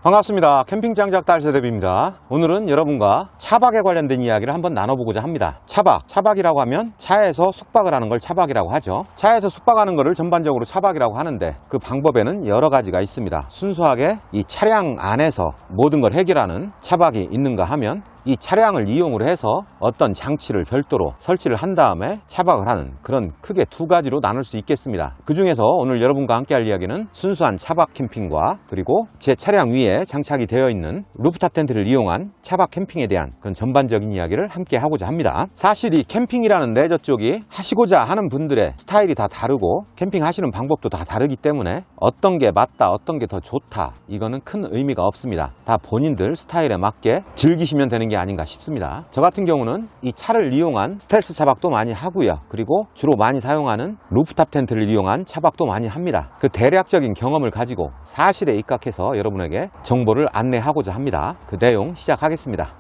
반갑습니다. 캠핑 장작 달새대비입니다. 오늘은 여러분과 차박에 관련된 이야기를 한번 나눠보고자 합니다. 차박이라고 하면 차에서 숙박을 하는 걸 차박이라고 하죠. 차에서 숙박하는 것을 전반적으로 차박이라고 하는데 그 방법에는 여러 가지가 있습니다. 순수하게 이 차량 안에서 모든 걸 해결하는 차박이 있는가 하면 이 차량을 이용을 해서 어떤 장치를 별도로 설치를 한 다음에 차박을 하는 그런 크게 두 가지로 나눌 수 있겠습니다. 그 중에서 오늘 여러분과 함께 할 이야기는 순수한 차박 캠핑과 그리고 제 차량 위에 장착이 되어 있는 루프탑 텐트를 이용한 차박 캠핑에 대한 그런 전반적인 이야기를 함께 하고자 합니다. 사실 이 캠핑이라는 내 저쪽이 하시고자 하는 분들의 스타일이 다 다르고 캠핑 하시는 방법도 다 다르기 때문에 어떤 게 맞다 어떤 게 더 좋다 이거는 큰 의미가 없습니다. 다 본인들 스타일에 맞게 즐기시면 되는 게 아닌가 싶습니다. 저 같은 경우는 이 차를 이용한 스텔스 차박도 많이 하고요. 그리고 주로 많이 사용하는 루프탑 텐트를 이용한 차박도 많이 합니다. 그 대략적인 경험을 가지고 사실에 입각해서 여러분에게 정보를 안내하고자 합니다. 그 내용 시작하겠습니다.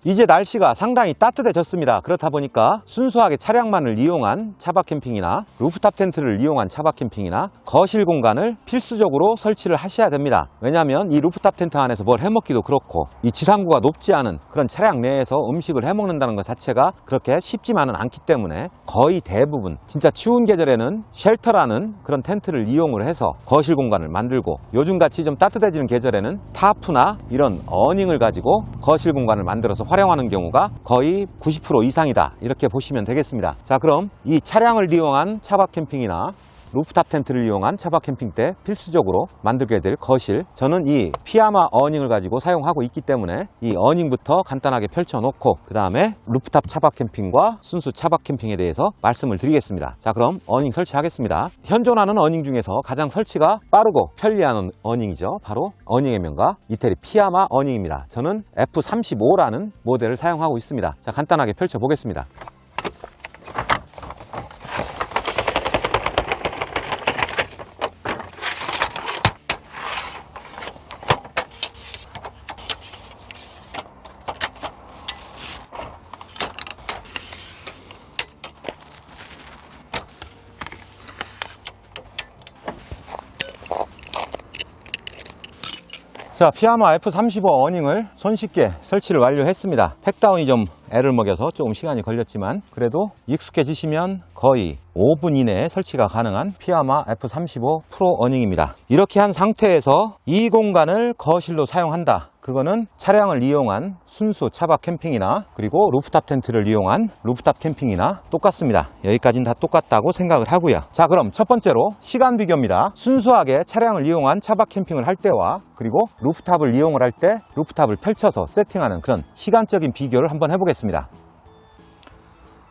이제 날씨가 상당히 따뜻해졌습니다. 그렇다 보니까 순수하게 차량만을 이용한 차박 캠핑이나 루프탑 텐트를 이용한 차박 캠핑이나 거실 공간을 필수적으로 설치를 하셔야 됩니다. 왜냐하면 이 루프탑 텐트 안에서 뭘 해먹기도 그렇고 이 지상구가 높지 않은 그런 차량 내에서 음식을 해먹는다는 것 자체가 그렇게 쉽지만은 않기 때문에 거의 대부분 진짜 추운 계절에는 쉘터라는 그런 텐트를 이용을 해서 거실 공간을 만들고 요즘같이 좀 따뜻해지는 계절에는 타프나 이런 어닝을 가지고 거실 공간을 만들어서 활용하는 경우가 거의 90% 이상이다 이렇게 보시면 되겠습니다. 자, 그럼 이 차량을 이용한 차박 캠핑이나 루프탑 텐트를 이용한 차박 캠핑 때 필수적으로 만들게 될 거실, 저는 이 피아마 어닝을 가지고 사용하고 있기 때문에 이 어닝부터 간단하게 펼쳐 놓고 그 다음에 루프탑 차박 캠핑과 순수 차박 캠핑에 대해서 말씀을 드리겠습니다. 자, 그럼 어닝 설치하겠습니다. 현존하는 어닝 중에서 가장 설치가 빠르고 편리한 어닝이죠. 바로 어닝의 명가 이태리 피아마 어닝입니다. 저는 F35라는 모델을 사용하고 있습니다. 자, 간단하게 펼쳐 보겠습니다. 자, 피아마 F35 어닝을 손쉽게 설치를 완료했습니다. 팩다운이 좀 애를 먹여서 조금 시간이 걸렸지만 그래도 익숙해지시면 거의 5분 이내에 설치가 가능한 피아마 F35 프로 어닝입니다. 이렇게 한 상태에서 이 공간을 거실로 사용한다. 그거는 차량을 이용한 순수 차박 캠핑이나 그리고 루프탑 텐트를 이용한 루프탑 캠핑이나 똑같습니다. 여기까지는 다 똑같다고 생각을 하고요. 자, 그럼 첫 번째로 시간 비교입니다. 순수하게 차량을 이용한 차박 캠핑을 할 때와 그리고 루프탑을 이용을 할 때 루프탑을 펼쳐서 세팅하는 그런 시간적인 비교를 한번 해보겠습니다.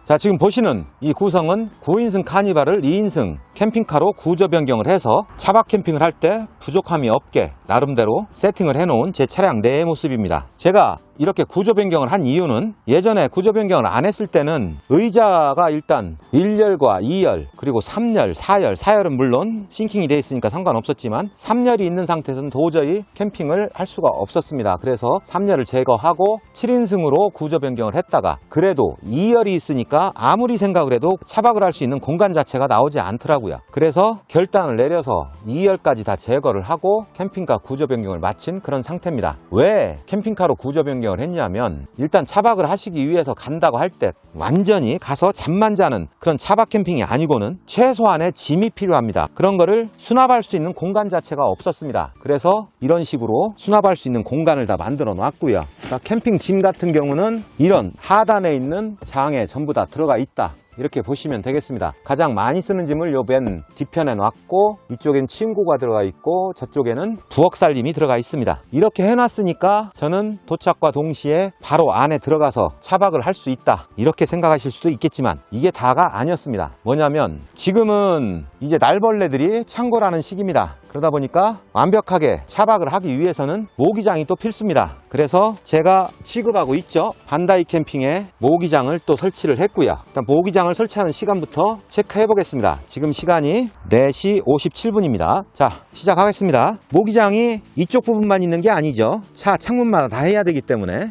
자, 지금 보시는 이 구성은 9인승 카니발을 2인승 캠핑카로 구조 변경을 해서 차박 캠핑을 할 때 부족함이 없게 나름대로 세팅을 해놓은 제 차량 내의 모습입니다. 제가 이렇게 구조 변경을 한 이유는 예전에 구조 변경을 안 했을 때는 의자가 일단 1열과 2열 그리고 3열, 4열은 물론 싱킹이 되어 있으니까 상관없었지만 3열이 있는 상태에서는 도저히 캠핑을 할 수가 없었습니다. 그래서 3열을 제거하고 7인승으로 구조 변경을 했다가 그래도 2열이 있으니까 아무리 생각을 해도 차박을 할 수 있는 공간 자체가 나오지 않더라고요. 그래서 결단을 내려서 2열까지 다 제거를 하고 캠핑카 구조 변경을 마친 그런 상태입니다. 왜 캠핑카로 구조 변경을 했냐면 일단 차박을 하시기 위해서 간다고 할 때 완전히 가서 잠만 자는 그런 차박 캠핑이 아니고는 최소한의 짐이 필요합니다. 그런 거를 수납할 수 있는 공간 자체가 없었습니다. 그래서 이런 식으로 수납할 수 있는 공간을 다 만들어 놨고요. 캠핑 짐 같은 경우는 이런 하단에 있는 장에 전부 다 들어가 있다. 이렇게 보시면 되겠습니다. 가장 많이 쓰는 짐을 요 맨 뒤편에 놨고 이쪽엔 침구가 들어가 있고 저쪽에는 부엌 살림이 들어가 있습니다. 이렇게 해놨으니까 저는 도착과 동시에 바로 안에 들어가서 차박을 할 수 있다 이렇게 생각하실 수도 있겠지만 이게 다가 아니었습니다. 뭐냐면 지금은 이제 날벌레들이 창궐하는 시기입니다. 그러다 보니까 완벽하게 차박을 하기 위해서는 모기장이 또 필수입니다. 그래서 제가 취급하고 있죠. 반다이 캠핑에 모기장을 또 설치를 했고요. 일단 모기장을 설치하는 시간부터 체크해 보겠습니다. 지금 시간이 4시 57분입니다. 자, 시작하겠습니다. 모기장이 이쪽 부분만 있는 게 아니죠. 차 창문마다 다 해야 되기 때문에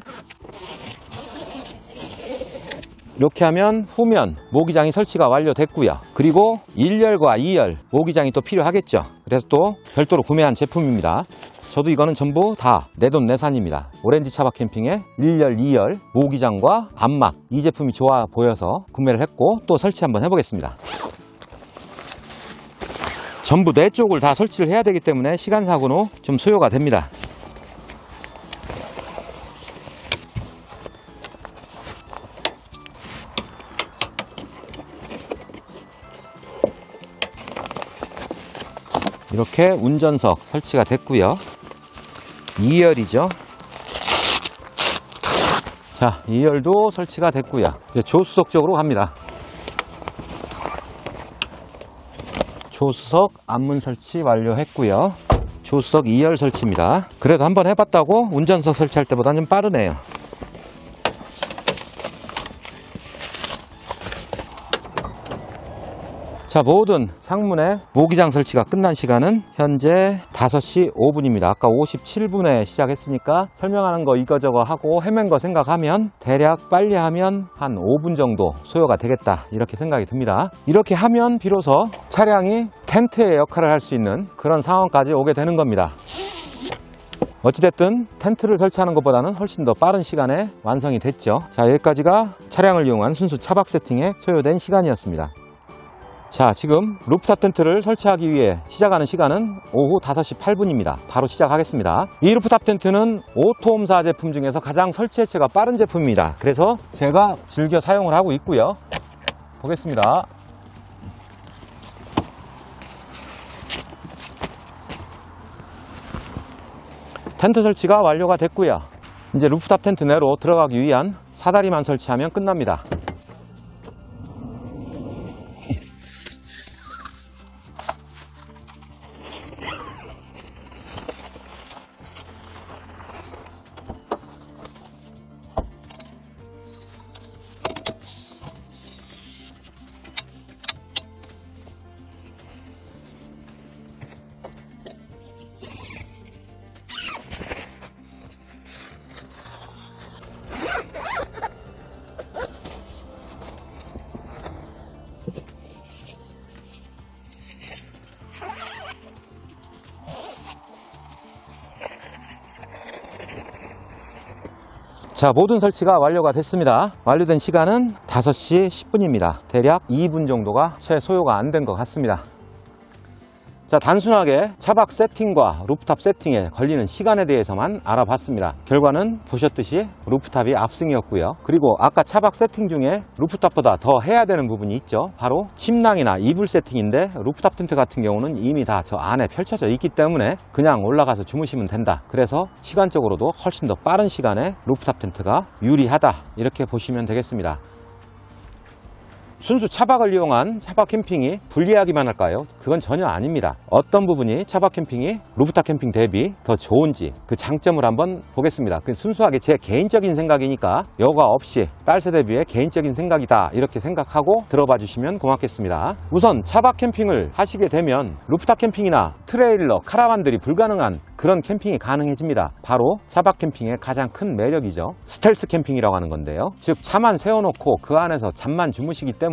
이렇게 하면 후면 모기장이 설치가 완료됐고요. 그리고 1열과 2열 모기장이 또 필요하겠죠. 그래서 또 별도로 구매한 제품입니다. 저도 이거는 전부 다 내돈내산입니다. 오렌지 차박 캠핑의 1열, 2열 모기장과 암막, 이 제품이 좋아 보여서 구매를 했고 또 설치 한번 해보겠습니다. 전부 4쪽을 다 설치를 해야 되기 때문에 시간상으로 좀 소요가 됩니다. 이렇게 운전석 설치가 됐고요. 2열이죠. 자, 2열도 설치가 됐고요. 이제 조수석 쪽으로 갑니다. 조수석 앞문 설치 완료했고요. 조수석 2열 설치입니다. 그래도 한번 해봤다고 운전석 설치할 때보다는 좀 빠르네요. 자, 모든 창문에 모기장 설치가 끝난 시간은 현재 5시 5분입니다. 아까 57분에 시작했으니까 설명하는 거 이거저거 하고 헤맨 거 생각하면 대략 빨리 하면 한 5분 정도 소요가 되겠다 이렇게 생각이 듭니다. 이렇게 하면 비로소 차량이 텐트의 역할을 할 수 있는 그런 상황까지 오게 되는 겁니다. 어찌됐든 텐트를 설치하는 것보다는 훨씬 더 빠른 시간에 완성이 됐죠. 자, 여기까지가 차량을 이용한 순수 차박 세팅에 소요된 시간이었습니다. 자, 지금 루프탑 텐트를 설치하기 위해 시작하는 시간은 오후 5시 8분입니다. 바로 시작하겠습니다. 이 루프탑 텐트는 오토홈사 제품 중에서 가장 설치 해체가 빠른 제품입니다. 그래서 제가 즐겨 사용을 하고 있고요. 보겠습니다. 텐트 설치가 완료가 됐고요. 이제 루프탑 텐트 내로 들어가기 위한 사다리만 설치하면 끝납니다. 자, 모든 설치가 완료가 됐습니다. 완료된 시간은 5시 10분입니다. 대략 2분 정도가 채 소요가 안 된 것 같습니다. 자, 단순하게 차박 세팅과 루프탑 세팅에 걸리는 시간에 대해서만 알아봤습니다. 결과는 보셨듯이 루프탑이 압승이었고요. 그리고 아까 차박 세팅 중에 루프탑보다 더 해야 되는 부분이 있죠. 바로 침낭이나 이불 세팅인데 루프탑 텐트 같은 경우는 이미 다 저 안에 펼쳐져 있기 때문에 그냥 올라가서 주무시면 된다. 그래서 시간적으로도 훨씬 더 빠른 시간에 루프탑 텐트가 유리하다, 이렇게 보시면 되겠습니다. 순수 차박을 이용한 차박 캠핑이 불리하기만 할까요? 그건 전혀 아닙니다. 어떤 부분이 차박 캠핑이 루프탑 캠핑 대비 더 좋은지 그 장점을 한번 보겠습니다. 그 순수하게 제 개인적인 생각이니까 여과 없이 딸 세대비의 개인적인 생각이다, 이렇게 생각하고 들어봐 주시면 고맙겠습니다. 우선 차박 캠핑을 하시게 되면 루프탑 캠핑이나 트레일러, 카라반들이 불가능한 그런 캠핑이 가능해집니다. 바로 차박 캠핑의 가장 큰 매력이죠. 스텔스 캠핑이라고 하는 건데요. 즉, 차만 세워놓고 그 안에서 잠만 주무시기 때문에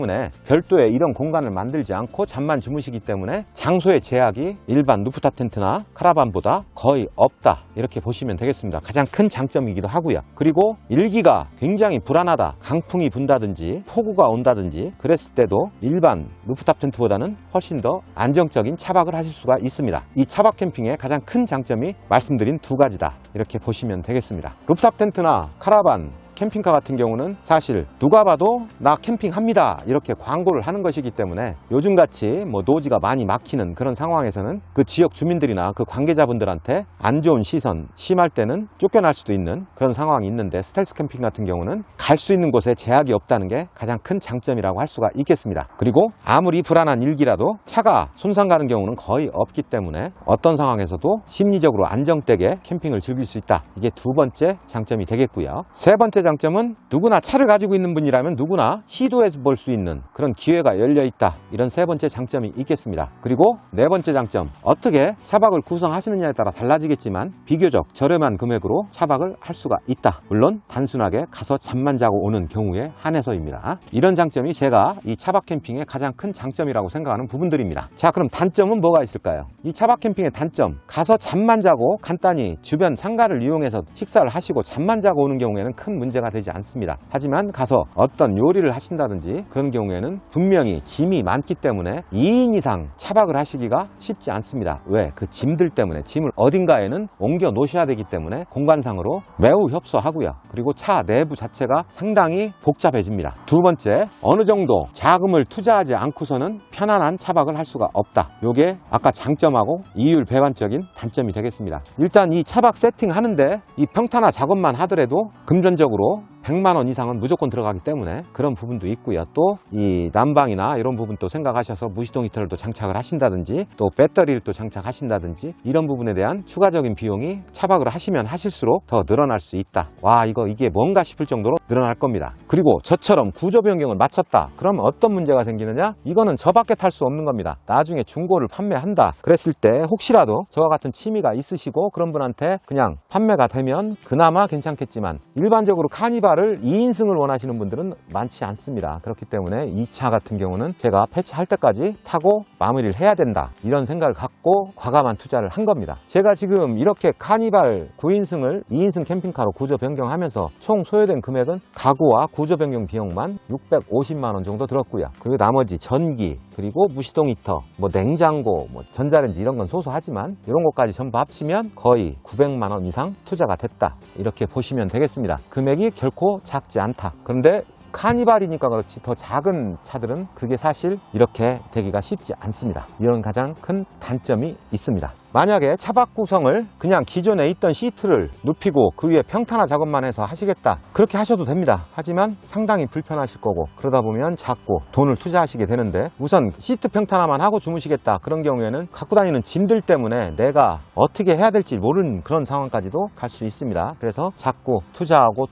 별도의 이런 공간을 만들지 않고 잠만 주무시기 때문에 장소의 제약이 일반 루프탑 텐트나 카라반보다 거의 없다, 이렇게 보시면 되겠습니다. 가장 큰 장점이기도 하고요. 그리고 일기가 굉장히 불안하다, 강풍이 분다든지 폭우가 온다든지 그랬을 때도 일반 루프탑 텐트보다는 훨씬 더 안정적인 차박을 하실 수가 있습니다. 이 차박 캠핑의 가장 큰 장점이 말씀드린 두 가지다, 이렇게 보시면 되겠습니다. 루프탑 텐트나 카라반, 캠핑카 같은 경우는 사실 누가 봐도 나 캠핑합니다 이렇게 광고를 하는 것이기 때문에 요즘같이 노지가 많이 막히는 그런 상황에서는 그 지역 주민들이나 그 관계자분들한테 안 좋은 시선, 심할 때는 쫓겨날 수도 있는 그런 상황이 있는데, 스텔스 캠핑 같은 경우는 갈 수 있는 곳에 제약이 없다는 게 가장 큰 장점이라고 할 수가 있겠습니다. 그리고 아무리 불안한 일기라도 차가 손상 가는 경우는 거의 없기 때문에 어떤 상황에서도 심리적으로 안정되게 캠핑을 즐길 수 있다, 이게 두 번째 장점이 되겠고요. 세 번째 장점은 누구나 차를 가지고 있는 분이라면 누구나 시도해 볼 수 있는 그런 기회가 열려 있다. 이런 세 번째 장점이 있겠습니다. 그리고 네 번째 장점, 어떻게 차박을 구성하시느냐에 따라 달라지겠지만 비교적 저렴한 금액으로 차박을 할 수가 있다. 물론 단순하게 가서 잠만 자고 오는 경우에 한해서입니다. 이런 장점이 제가 이 차박 캠핑의 가장 큰 장점이라고 생각하는 부분들입니다. 자, 그럼 단점은 뭐가 있을까요? 이 차박 캠핑의 단점, 가서 잠만 자고 간단히 주변 상가를 이용해서 식사를 하시고 잠만 자고 오는 경우에는 큰 문제가 되지 않습니다. 하지만 가서 어떤 요리를 하신다든지 그런 경우에는 분명히 짐이 많기 때문에 2인 이상 차박을 하시기가 쉽지 않습니다. 왜? 그 짐들 때문에. 짐을 어딘가에는 옮겨 놓으셔야 되기 때문에 공간상으로 매우 협소하고요. 그리고 차 내부 자체가 상당히 복잡해집니다. 두 번째, 어느 정도 자금을 투자하지 않고서는 편안한 차박을 할 수가 없다. 요게 아까 장점하고 이율배반적인 단점이 되겠습니다. 일단 이 차박 세팅하는데 이 평탄화 작업만 하더라도 금전적으로 100만 원 이상은 무조건 들어가기 때문에 그런 부분도 있고요. 또 이 난방이나 이런 부분도 생각하셔서 무시동 히터를 또 장착을 하신다든지 또 배터리를 또 장착하신다든지 이런 부분에 대한 추가적인 비용이 차박을 하시면 하실수록 더 늘어날 수 있다. 와, 이게 뭔가 싶을 정도로 늘어날 겁니다. 그리고 저처럼 구조 변경을 마쳤다. 그럼 어떤 문제가 생기느냐? 이거는 저밖에 탈 수 없는 겁니다. 나중에 중고를 판매한다 그랬을 때 혹시라도 저와 같은 취미가 있으시고 그런 분한테 그냥 판매가 되면 그나마 괜찮겠지만 일반적으로 카니발을 2인승을 원하시는 분들은 많지 않습니다. 그렇기 때문에 이 차 같은 경우는 제가 폐차할 때까지 타고 마무리를 해야 된다. 이런 생각을 갖고 과감한 투자를 한 겁니다. 제가 지금 이렇게 카니발 9인승을 2인승 캠핑카로 구조 변경하면서 총 소요된 금액은 가구와 구조 변경 비용만 650만 원 정도 들었고요. 그리고 나머지 전기, 그리고 무시동 히터, 뭐 냉장고, 뭐 전자레인지 이런 건 소소하지만 이런 것까지 전부 합치면 거의 900만 원 이상 투자가 됐다. 이렇게 보시면 되겠습니다. 금액이 결코 작지 않다. 그런데 카니발이니까 그렇지 더 작은 차들은 그게 사실 이렇게 되기가 쉽지 않습니다. 이런 가장 큰 단점이 있습니다. 만약에 차박 구성을 그냥 기존에 있던 시트를 눕히고 그 위에 평탄화 작업만 해서 하시겠다, 그렇게 하셔도 됩니다. 하지만 상당히 불편하실 거고 그러다 보면 자꾸 돈을 투자하시게 되는데, 우선 시트 평탄화만 하고 주무시겠다 그런 경우에는 갖고 다니는 짐들 때문에 내가 어떻게 해야 될지 모르는 그런 상황까지도 갈 수 있습니다. 그래서 자꾸 투자하고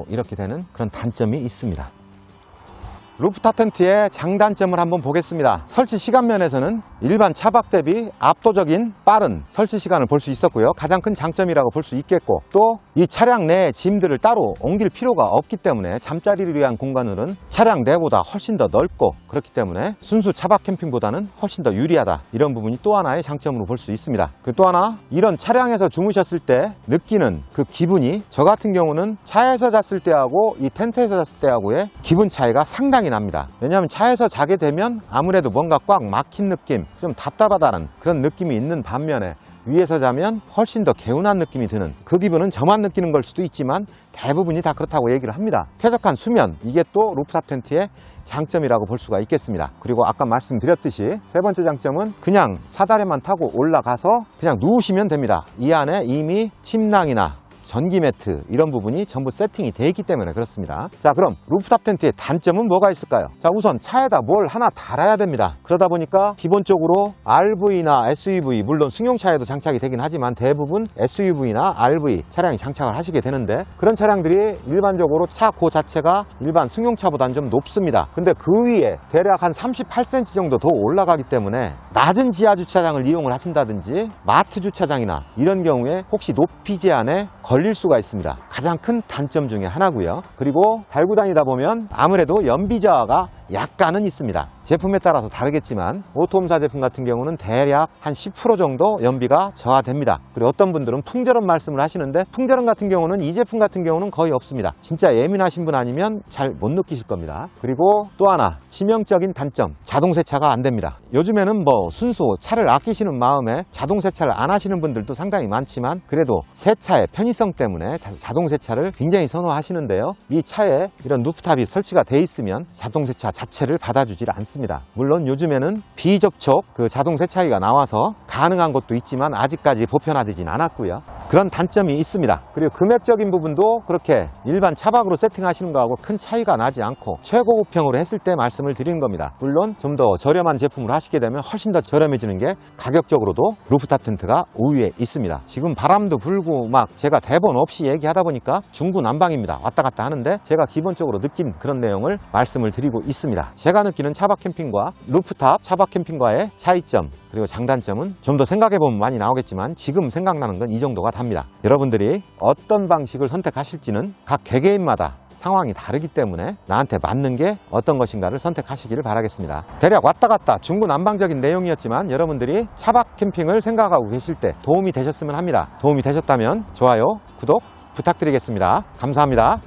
이렇게 되는 그런 단점이 있습니다. 루프탑 텐트의 장단점을 한번 보겠습니다. 설치 시간 면에서는 일반 차박 대비 압도적인 빠른 설치 시간을 볼 수 있었고요. 가장 큰 장점이라고 볼 수 있겠고, 또 이 차량 내 짐들을 따로 옮길 필요가 없기 때문에 잠자리를 위한 공간은 차량 내보다 훨씬 더 넓고, 그렇기 때문에 순수 차박 캠핑보다는 훨씬 더 유리하다. 이런 부분이 또 하나의 장점으로 볼 수 있습니다. 그리고 또 하나, 이런 차량에서 주무셨을 때 느끼는 그 기분이 저 같은 경우는 차에서 잤을 때하고 이 텐트에서 잤을 때하고의 기분 차이가 상당히 납니다. 왜냐하면 차에서 자게 되면 아무래도 뭔가 꽉 막힌 느낌, 좀 답답하다는 그런 느낌이 있는 반면에 위에서 자면 훨씬 더 개운한 느낌이 드는, 그 기분은 저만 느끼는 걸 수도 있지만 대부분이 다 그렇다고 얘기를 합니다. 쾌적한 수면, 이게 또 루프탑 텐트의 장점이라고 볼 수가 있겠습니다. 그리고 아까 말씀드렸듯이 세 번째 장점은 그냥 사다리만 타고 올라가서 그냥 누우시면 됩니다. 이 안에 이미 침낭이나 전기 매트 이런 부분이 전부 세팅이 되어 있기 때문에 그렇습니다. 자, 그럼 루프탑 텐트의 단점은 뭐가 있을까요? 자, 우선 차에다 뭘 하나 달아야 됩니다. 그러다 보니까 기본적으로 RV나 SUV, 물론 승용차에도 장착이 되긴 하지만 대부분 SUV나 RV 차량이 장착을 하시게 되는데, 그런 차량들이 일반적으로 차 고 자체가 일반 승용차보다는 좀 높습니다. 근데 그 위에 대략 한 38cm 정도 더 올라가기 때문에 낮은 지하 주차장을 이용을 하신다든지 마트 주차장이나 이런 경우에 혹시 높이 제한에 걸릴 수가 있습니다. 가장 큰 단점 중에 하나고요. 그리고 달고 다니다 보면 아무래도 연비 저하가 약간은 있습니다. 제품에 따라서 다르겠지만 오토홈사 제품 같은 경우는 대략 한 10% 정도 연비가 저하됩니다. 그리고 어떤 분들은 풍절음 말씀을 하시는데, 풍절음 같은 경우는 이 제품 같은 경우는 거의 없습니다. 진짜 예민하신 분 아니면 잘 못 느끼실 겁니다. 그리고 또 하나 치명적인 단점, 자동 세차가 안 됩니다. 요즘에는 뭐 순수 차를 아끼시는 마음에 자동 세차를 안 하시는 분들도 상당히 많지만, 그래도 세차의 편의성 때문에 자동 세차를 굉장히 선호하시는데요. 이 차에 이런 루프탑이 설치가 돼 있으면 자동 세차 자체를 받아주질 않습니다. 물론 요즘에는 비접촉 그 자동 세차기가 나와서 가능한 것도 있지만 아직까지 보편화되진 않았고요. 그런 단점이 있습니다. 그리고 금액적인 부분도 그렇게 일반 차박으로 세팅하시는 거하고 큰 차이가 나지 않고 최고급형으로 했을 때 말씀을 드리는 겁니다. 물론 좀 더 저렴한 제품으로 하시게 되면 훨씬 더 저렴해지는 게 가격적으로도 루프탑 텐트가 우위에 있습니다. 지금 바람도 불고 막 제가 대본 없이 얘기하다 보니까 중구난방입니다. 왔다 갔다 하는데 제가 기본적으로 느낀 그런 내용을 말씀을 드리고 있습니다. 제가 느끼는 차박 캠핑과 루프탑 차박 캠핑과의 차이점 그리고 장단점은 좀 더 생각해보면 많이 나오겠지만 지금 생각나는 건 이 정도가 답니다. 여러분들이 어떤 방식을 선택하실지는 각 개개인마다 상황이 다르기 때문에 나한테 맞는 게 어떤 것인가를 선택하시기를 바라겠습니다. 대략 왔다 갔다 중구난방적인 내용이었지만 여러분들이 차박 캠핑을 생각하고 계실 때 도움이 되셨으면 합니다. 도움이 되셨다면 좋아요, 구독 부탁드리겠습니다. 감사합니다.